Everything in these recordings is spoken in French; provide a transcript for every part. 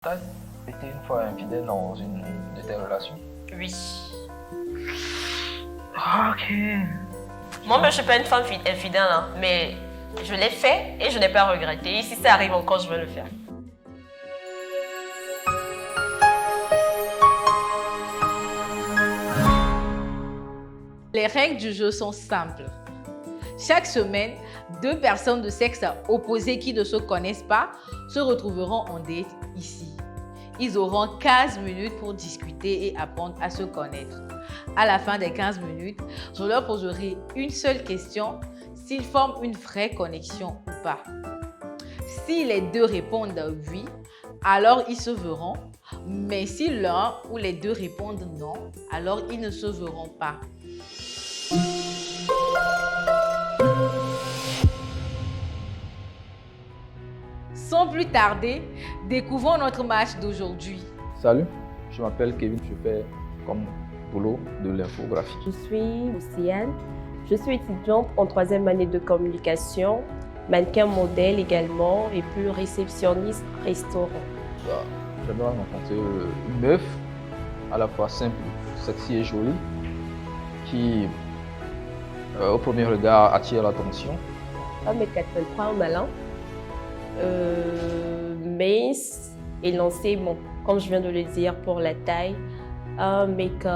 T'as été une fois infidèle dans une de tes relations? Oui. Ok. Moi, je suis pas une femme infidèle, hein, mais je l'ai fait et je n'ai pas regretté. Et si ça arrive encore, je vais le faire. Les règles du jeu sont simples. Chaque semaine, deux personnes de sexe opposé qui ne se connaissent pas se retrouveront en date ici. Ils auront 15 minutes pour discuter et apprendre à se connaître. À la fin des 15 minutes, je leur poserai une seule question, s'ils forment une vraie connexion ou pas. Si les deux répondent oui, alors ils se verront. Mais si l'un ou les deux répondent non, alors ils ne se verront pas. Sans plus tarder, découvrons notre match d'aujourd'hui. Salut, je m'appelle Kevin, je fais comme boulot de l'infographie. Je suis Luciane, je suis étudiante en 3e année de communication, mannequin modèle également et puis réceptionniste restaurant. J'aimerais rencontrer une meuf à la fois simple, sexy et jolie qui, au premier regard, attire l'attention. 1m83 en malin, mince et lancé, bon, comme je viens de le dire pour la taille, un mec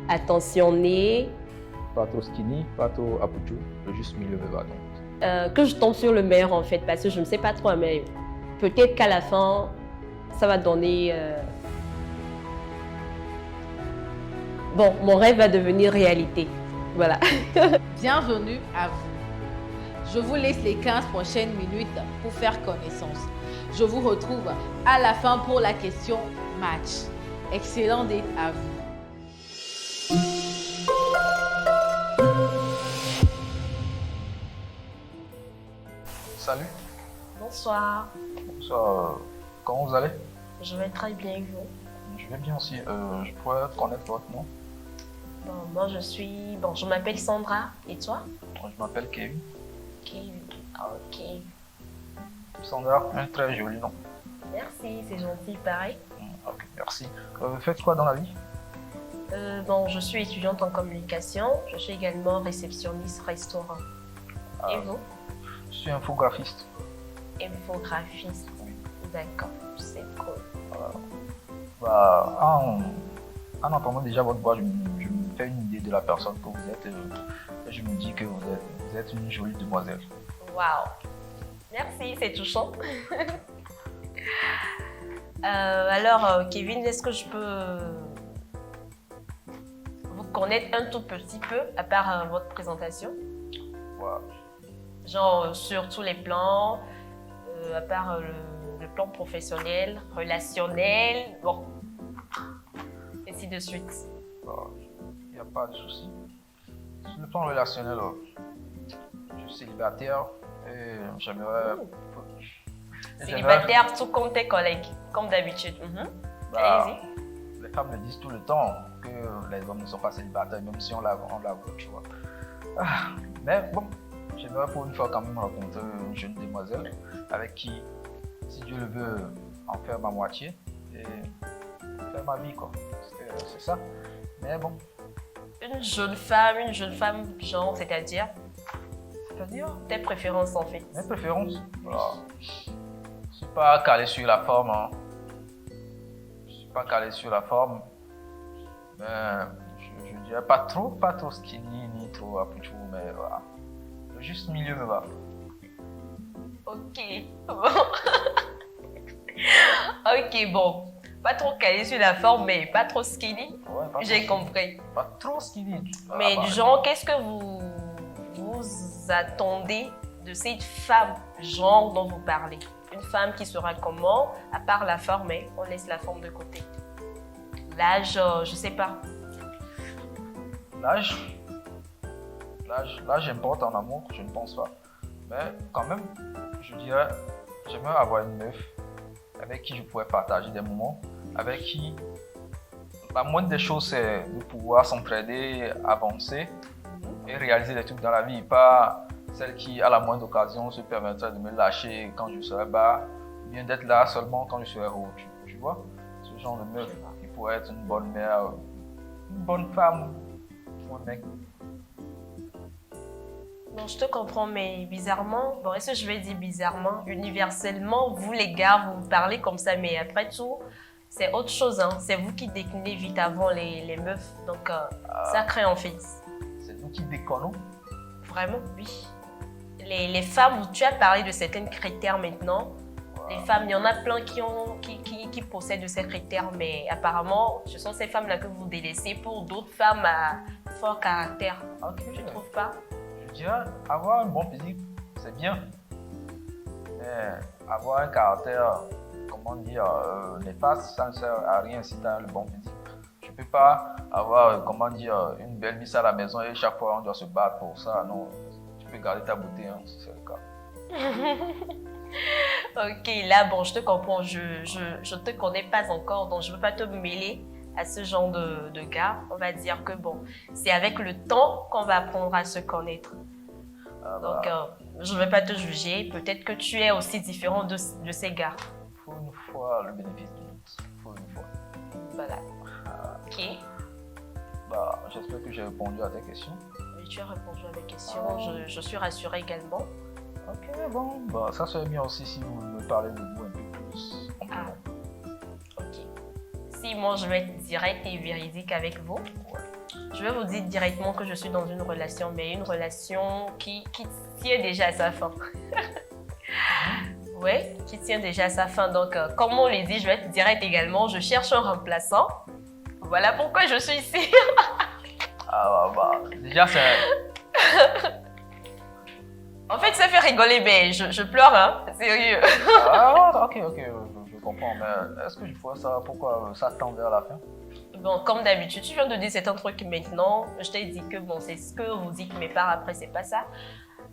attentionné. Pas trop skinny, pas trop apouchou, juste milieu me va donc. Que je tombe sur le meilleur en fait, parce que je ne sais pas trop, mais peut-être qu'à la fin, ça va donner... Bon, mon rêve va devenir réalité. Voilà. Bienvenue à vous. Je vous laisse les 15 prochaines minutes pour faire connaissance. Je vous retrouve à la fin pour la question match. Excellent date à vous. Salut, Bonsoir. comment vous allez? Je vais très bien, vous. Je vais bien aussi. Je pourrais connaître votre nom? Bon, moi, je m'appelle Sandra. Et toi? Je m'appelle Kevin. Kevin. Ok. Sandra, un très joli nom. Merci, c'est gentil, pareil. Ok, merci. Vous faites quoi dans la vie? Bon, je suis étudiante en communication. Je suis également réceptionniste restaurant. Et vous? Je suis infographiste. Infographiste. D'accord, c'est cool. En entendant déjà votre voix, je me fais une idée de la personne que vous êtes. Et je me dis que vous êtes une jolie demoiselle. Waouh! Merci, c'est touchant. Alors, Kevin, est-ce que je peux vous connaître un tout petit peu, à part votre présentation? Wow. Genre, sur tous les plans, à part le plan professionnel, relationnel, bon, ainsi de suite. Il n'y a pas de souci. Sur le plan relationnel, je suis célibataire et j'aimerais... Célibataire, tout comme tes collègues, comme d'habitude. Allez-y. Les femmes me disent tout le temps que les hommes ne sont pas célibataires, même si on l'avoue, tu vois. Mais bon, j'aimerais pour une fois quand même rencontrer une jeune demoiselle avec qui, si Dieu le veut, en faire ma moitié et faire ma vie, quoi. C'est ça. Mais bon. Une jeune femme genre, c'est-à-dire tes préférences en fait. Mes préférences? Voilà. Je suis pas calé sur la forme. Hein. Je suis pas calé sur la forme. Mais je dirais pas trop skinny ni trop apouchou, mais voilà. Le juste milieu me va. Ok, bon. Ok, bon. Pas trop calé sur la forme, mais pas trop skinny. Ouais, j'ai compris. Pas trop skinny. Mais du genre, qu'est-ce que vous attendez de cette femme genre dont vous parlez? Une femme qui sera comment, à part la forme, hein, on laisse la forme de côté. L'âge, je sais pas. L'âge importe en amour, je ne pense pas. Mais quand même, je dirais, j'aimerais avoir une meuf avec qui je pourrais partager des moments, avec qui la moindre des choses c'est de pouvoir s'entraider, avancer et réaliser des trucs dans la vie, pas celle qui à la moindre occasion se permettrait de me lâcher quand je serai bas bien d'être là seulement quand je serai heureux, tu vois? Ce genre de meuf qui pourrait être une bonne mère, une bonne femme pour un mec. Bon, je te comprends, mais bizarrement, bon, est-ce que je vais dire bizarrement, universellement, vous les gars, vous parlez comme ça, mais après tout, c'est autre chose, hein. C'est vous qui déclinez vite avant les meufs, donc ça crée en fait. C'est nous qui déconnons. Vraiment, oui. Les femmes, tu as parlé de certains critères maintenant. Les femmes, il y en a plein qui possèdent de ces critères, mais apparemment, ce sont ces femmes-là que vous délaissez pour d'autres femmes à fort caractère. Ok. Tu ne trouves pas? Je dirais, avoir un bon physique, c'est bien. Mais avoir un caractère, comment dire, néfaste, ça ne sert à rien si tu as le bon physique. Tu ne peux pas avoir, comment dire, une belle miss à la maison et chaque fois on doit se battre pour ça. Non, tu peux garder ta beauté, hein, si c'est le cas. Ok, là, bon, je te comprends. Je te connais pas encore, donc je ne veux pas te mêler à ce genre de gars. On va dire que, bon, c'est avec le temps qu'on va apprendre à se connaître. Donc, je ne vais pas te juger. Peut-être que tu es aussi différent de ces gars. Il faut une fois le bénéfice du doute. Il faut une fois. Voilà. Ok. Bah, j'espère que j'ai répondu à tes questions. Oui, tu as répondu à mes questions. Je suis rassurée également. Ok, bon, bah, ça serait bien aussi si vous me parlez de vous un peu plus. Ah. Ok. Si moi je vais être direct et véridique avec vous, je vais vous dire directement que je suis dans une relation, mais une relation qui tient déjà à sa fin. Oui, qui tient déjà à sa fin. Donc, comme on le dit, je vais être direct également. Je cherche un remplaçant. Voilà pourquoi je suis ici. Ah bah, déjà c'est... En fait, ça fait rigoler, mais je pleure, hein, sérieux. Ah, ok, je comprends, mais est-ce que je vois ça, pourquoi ça tend vers la fin? Bon, comme d'habitude, tu viens de dire certains trucs maintenant. Je t'ai dit que bon, c'est ce que vous dites, mais par après, c'est pas ça.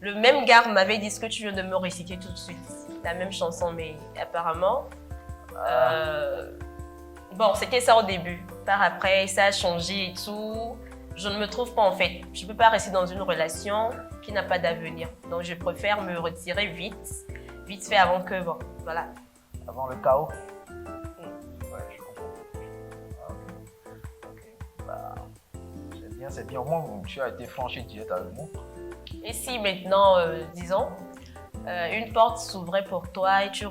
Le même gars m'avait dit ce que tu viens de me réciter tout de suite. La même chanson, mais apparemment... Bon, c'était ça au début. Par après, ça a changé et tout. Je ne me trouve pas en fait. Je ne peux pas rester dans une relation qui n'a pas d'avenir. Donc, je préfère me retirer vite fait avant que, bon, voilà. Avant le chaos? Ouais, je comprends. Ok. Bah, c'est bien. Au moins, tu as été franchi direct avec moi. Et si maintenant, disons, une porte s'ouvrait pour toi et tu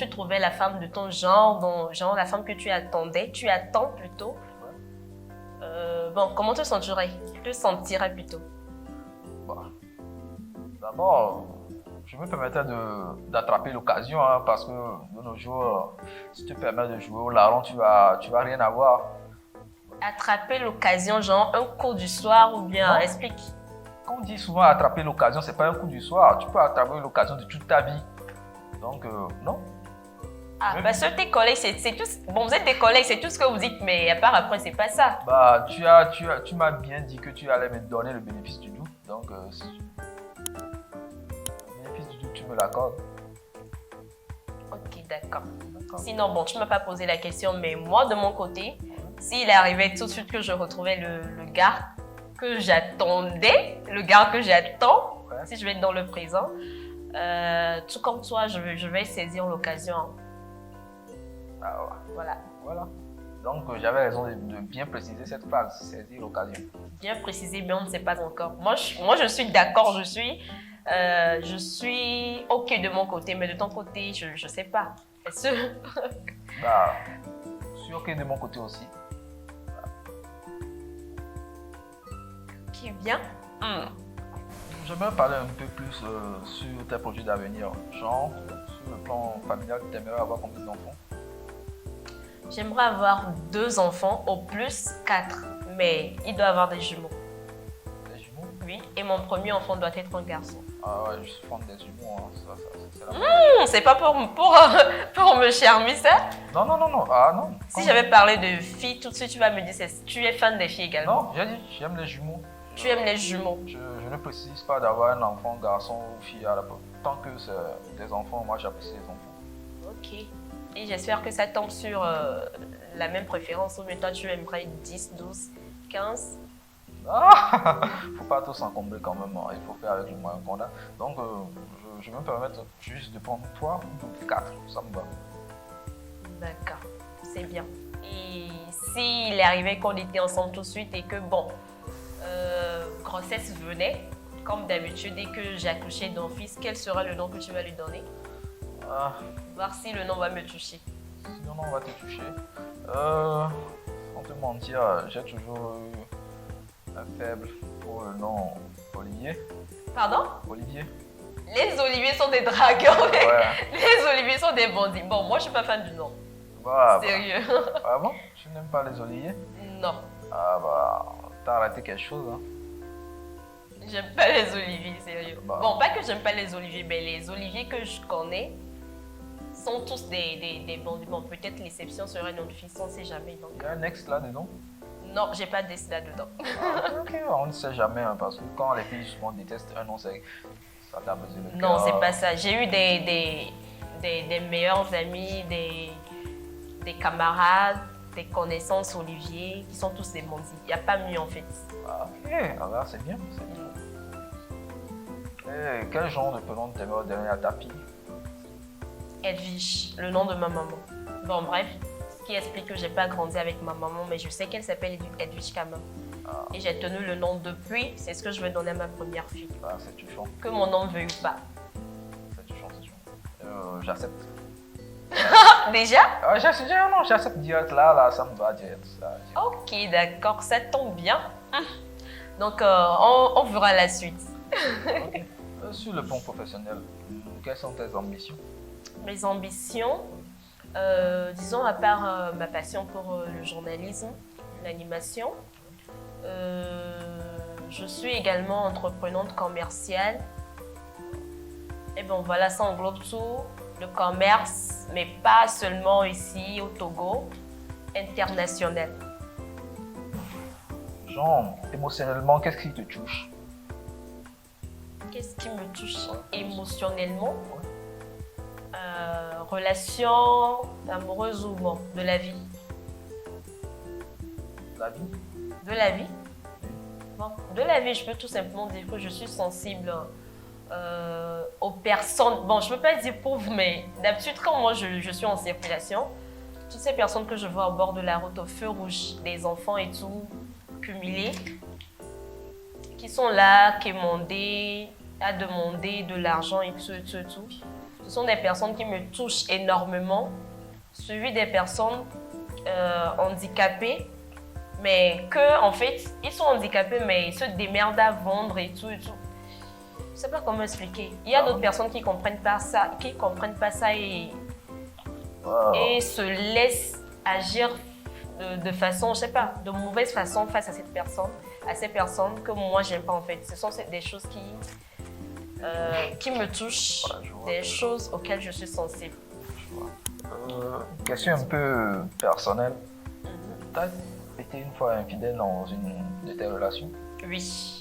trouvais la femme de ton genre, la femme que tu attends plutôt. Bon, comment te sentirais? Tu te sentirais plutôt? Bah, d'abord, je me permettais d'attraper l'occasion, hein, parce que de nos jours, si tu te permets de jouer au larron, tu vas rien avoir. Attraper l'occasion, genre un coup du soir ou bien Non. explique. Quand on dit souvent attraper l'occasion, c'est pas un coup du soir. Tu peux attraper l'occasion de toute ta vie. Donc, non. Ah, parce que tes collègues, c'est tout. Bon, vous êtes des collègues, c'est tout ce que vous dites, mais à part après, c'est pas ça. Bah, tu m'as bien dit que tu allais me donner le bénéfice du doute. Donc, le bénéfice du doute, tu me l'accordes. Ok, d'accord. Sinon, bon, tu ne m'as pas posé la question, mais moi, de mon côté, s'il arrivait tout de suite que je retrouvais le gars que j'attendais, le gars que j'attends, Ouais. si je vais être dans le présent, tout comme toi, je vais saisir l'occasion. Ah, ouais. Voilà. Donc, j'avais raison de bien préciser cette phrase, saisir l'occasion. Bien précisé, mais on ne sait pas encore. Moi, je suis d'accord, je suis OK de mon côté, mais de ton côté, je ne sais pas. Est-ce que... Bah, je suis OK de mon côté aussi. Qui est bien? J'aimerais parler un peu plus sur tes projets d'avenir. Genre, sur le plan familial, tu aimerais avoir combien d'enfants? J'aimerais avoir 2 enfants, au plus 4, mais il doit avoir des jumeaux. Des jumeaux? Oui, et mon premier enfant doit être un garçon. Ah ouais, je suis fan des jumeaux, hein. C'est la... C'est pas pour me charmer ça. Non. Ah non. Si j'avais parlé de filles, tout de suite tu vas me dire tu es fan des filles également. Non, j'ai dit, j'aime les jumeaux. Tu aimes les jumeaux. Je ne précise pas d'avoir un enfant, garçon ou fille à la porte. Tant que c'est des enfants, moi j'apprécie les enfants. Ok. Et j'espère que ça tombe sur la même préférence. Ou bien toi tu aimerais 10, 12, 15. Ah, faut pas tout s'encombrer quand même, hein. Il faut faire avec le moyen qu'on a. Donc, je vais me permettre juste de prendre 3 ou 4, ça me va. D'accord, c'est bien. Et s'il arrivait qu'on était ensemble tout de suite et que, bon, grossesse venait, comme d'habitude, dès que j'accouchais d'un fils, quel sera le nom que tu vas lui donner? Ah, Voir si le nom va me toucher. sinon, on va te toucher. Sans te mentir, j'ai toujours eu un faible pour le nom Olivier. Pardon? Olivier? Les oliviers sont des dragons. Ouais. Les oliviers sont des bandits. Bon, moi, je suis pas fan du nom. Bah, Sérieux. ah bon? Tu n'aimes pas les oliviers? Non, Ah bah, t'as raté quelque chose, hein. j'aime pas les oliviers, sérieux. Bah. Bon, pas que j'aime pas les oliviers, mais les oliviers que je connais sont tous des bandits. Bon, peut-être l'exception serait notre fils, on sait jamais. Donc. Il y a un ex là-dedans? Non, j'ai pas d'ess là-dedans. Ok, on ne sait jamais, hein, parce que quand les filles justement détestent un nom, ça t'a baisé le cœur. Non, c'est pas ça. J'ai eu des meilleurs amis, des camarades, des connaissances Olivier, qui sont tous des bandits. Il n'y a pas mieux en fait. Ah, ok, alors c'est bien, c'est bien. Et quel genre de prénom t'aimerais donner à ta fille? Edwige, le nom de ma maman. Bon, bref, ce qui explique que j'ai pas grandi avec ma maman, mais je sais qu'elle s'appelle Edwige quand même. Ah. Et j'ai tenu le nom depuis, c'est ce que je vais donner à ma première fille. Ah, c'est touchant, Que mon nom veuille ou pas. c'est touchant, c'est touchant. J'accepte. Déjà? Ah, j'accepte direct là, ça me va direct. Ça, direct. Ok, d'accord, ça tombe bien. Donc, on verra la suite. Ok. Sur le plan professionnel, quelles sont tes ambitions? Mes ambitions, disons à part ma passion pour le journalisme, l'animation, je suis également entreprenante commerciale. Et bon voilà, ça englobe tout, le commerce, mais pas seulement ici au Togo, international. Genre, émotionnellement, qu'est-ce qui te touche? Qu'est-ce qui me touche émotionnellement? Relation amoureuse ou bon, de la vie? La vie? De la vie? Bon, de la vie, je peux tout simplement dire que je suis sensible aux personnes. Bon, je ne peux pas dire pauvre, mais d'habitude, quand moi je suis en circulation, toutes ces personnes que je vois au bord de la route, au feu rouge, des enfants et tout, cumulés, qui sont là, qui à demander de l'argent et tout. Ce sont des personnes qui me touchent énormément, suivies des personnes handicapées, mais que en fait, ils sont handicapés, mais ils se démerdent à vendre et tout. Je ne sais pas comment expliquer. Il y a d'autres personnes qui ne comprennent pas ça, et se laissent agir de façon, je sais pas, de mauvaise façon face à ces personnes que moi j'aime pas en fait. Ce sont des choses qui me touchent, des choses auxquelles je suis sensible. Question un peu personnelle. T'as été une fois infidèle dans une de tes relations? Oui.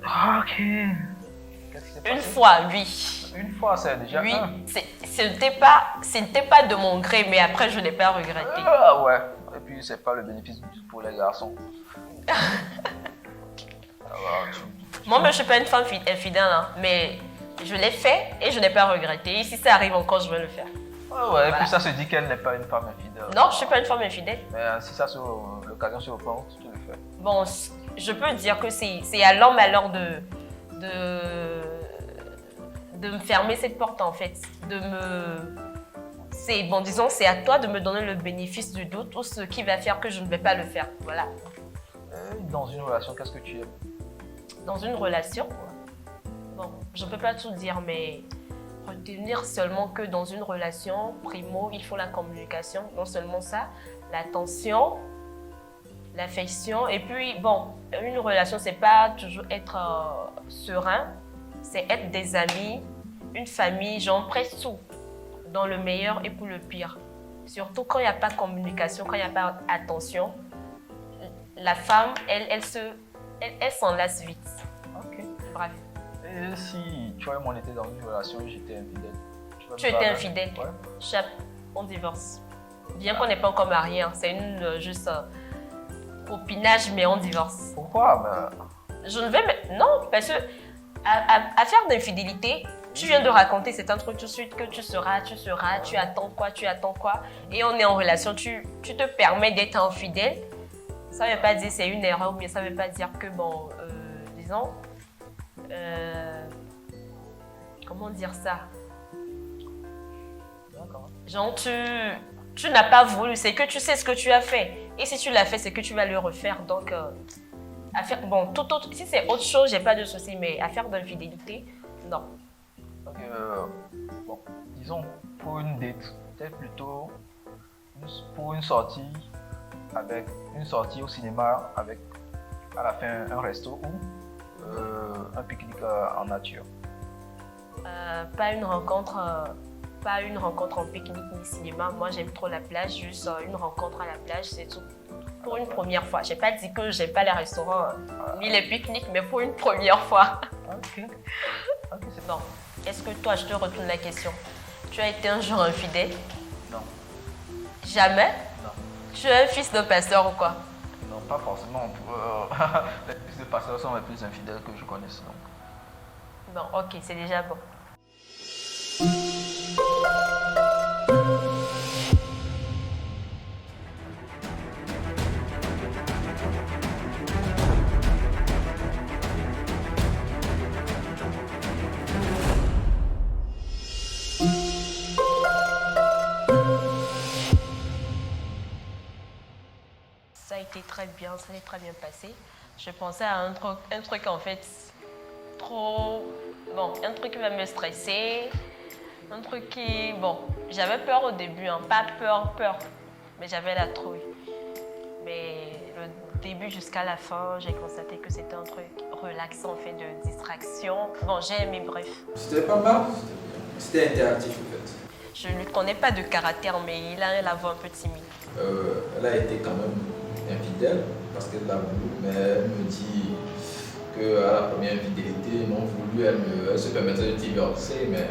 Ok. Qu'est-ce qui s'est passé? Une fois, oui. Une fois, c'est déjà Oui, un. ce n'était pas de mon gré, mais après je n'ai pas regretté. Ah ouais. Et puis, c'est pas le bénéfice du tout pour les garçons. Alors, Moi, je ne suis pas une femme infidèle, hein, mais je l'ai fait et je n'ai pas regretté. Et si ça arrive encore, je vais le faire. ouais, et puis ça se dit qu'elle n'est pas une femme infidèle. Non, je ne suis pas une femme infidèle. Mais si ça l'occasion se reprend, tu le fais. Bon, je peux dire que c'est à l'homme alors de me fermer cette porte en fait. Disons, c'est à toi de me donner le bénéfice du doute ou ce qui va faire que je ne vais pas le faire. Voilà. Dans une relation, qu'est-ce que tu aimes? Dans une relation, bon, je ne peux pas tout dire, mais retenir seulement que dans une relation, primo, il faut la communication. Non seulement ça, l'attention, l'affection. Et puis, bon, une relation, c'est pas toujours être serein, c'est être des amis, une famille, genre presque tout, dans le meilleur et pour le pire. Surtout quand il n'y a pas de communication, quand il n'y a pas d'attention, la femme, elle s'enlace vite. Ok. Bref. Et si toi et moi on était dans une relation et j'étais infidèle? Tu étais infidèle? Ouais. On divorce. Bien qu'on n'est pas encore mariés, hein, c'est juste copinage, mais on divorce. Pourquoi? Je ne vais... Non, parce que À faire d'infidélité, tu viens de raconter, c'est un truc tout de suite que tu seras, tu attends quoi, et on est en relation, tu te permets d'être infidèle. Ça ne veut pas dire que c'est une erreur, mais ça ne veut pas dire que, bon, disons, comment dire ça? D'accord. Genre, tu n'as pas voulu, c'est que tu sais ce que tu as fait. Et si tu l'as fait, c'est que tu vas le refaire. Donc, bon, tout autre, si c'est autre chose, j'ai pas de souci, mais affaire d'infidélité, non. Donc, bon, disons, pour une date, c'est plutôt pour une sortie au cinéma avec à la fin un resto ou un pique-nique en nature. Pas une rencontre en pique-nique ni cinéma. Moi, j'aime trop la plage, juste une rencontre à la plage, c'est tout. Pour une première fois. J'ai pas dit que j'aime pas les restaurants ni les pique-niques, mais pour une première fois. Ok, c'est Non. Est-ce que toi, je te retourne la question. Tu as été un jour infidèle? non. Jamais? Non. Tu es un fils de pasteur ou quoi? Non, pas forcément. Les fils de pasteurs sont les plus infidèles que je connaisse. Donc. Bon, ok, c'est déjà bon. Ça a été très bien, ça s'est très bien passé. Je pensais à un truc en fait trop... Bon, un truc qui va me stresser, un truc qui... Bon, j'avais peur au début, hein, pas peur, mais j'avais la trouille. Mais le début jusqu'à la fin, j'ai constaté que c'était un truc relaxant, fait de distraction. Bon, j'ai aimé, bref. C'était pas mal, c'était interactif en fait. Je ne connais pas de caractère, mais il a la voix un peu timide. Elle a été quand même infidèle parce qu'elle l'a voulu, mais elle me dit qu'à la première infidélité, non voulu, elle se permettait de divorcer, mais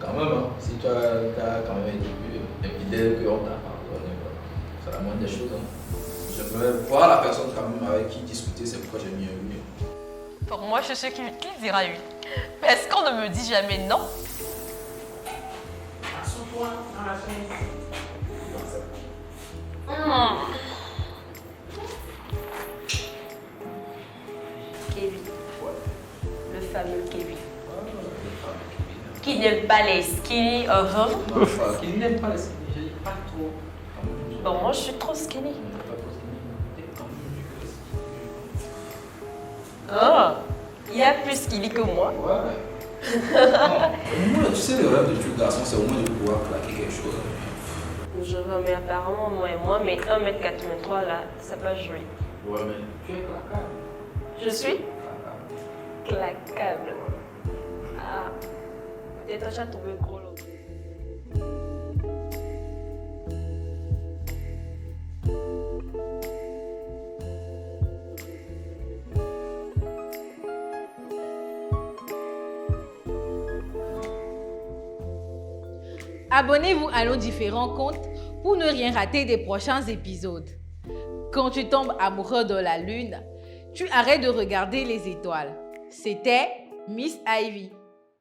quand même, hein, si tu as quand même été plus infidèle qu'on t'a pardonné, c'est la moindre des choses. Hein. J'aimerais voir la personne quand même avec qui discuter, c'est pourquoi j'ai mis un oui. Pour moi, je suis qui dira oui. Parce qu'on ne me dit jamais non. Kevin. Le fameux Kevin. Qui n'aime pas les skinny. Qui n'aime pas les skinny, je n'ai pas trop. Bon, moi je suis trop skinny. Oh, il y a plus skinny que moi. Ouais. Moi, tu sais, le rêve de tout garçon, c'est au moins de pouvoir plaquer quelque chose. Je vois, mais apparemment, moi, mais 1m83 là, ça peut jouer. Ouais, mais tu es claquable. Je suis claquable. Ah, peut-être j'ai trouvé gros l'autre. Abonnez-vous à nos différents comptes pour ne rien rater des prochains épisodes. Quand tu tombes amoureux de la lune, tu arrêtes de regarder les étoiles. C'était Miss Ivy.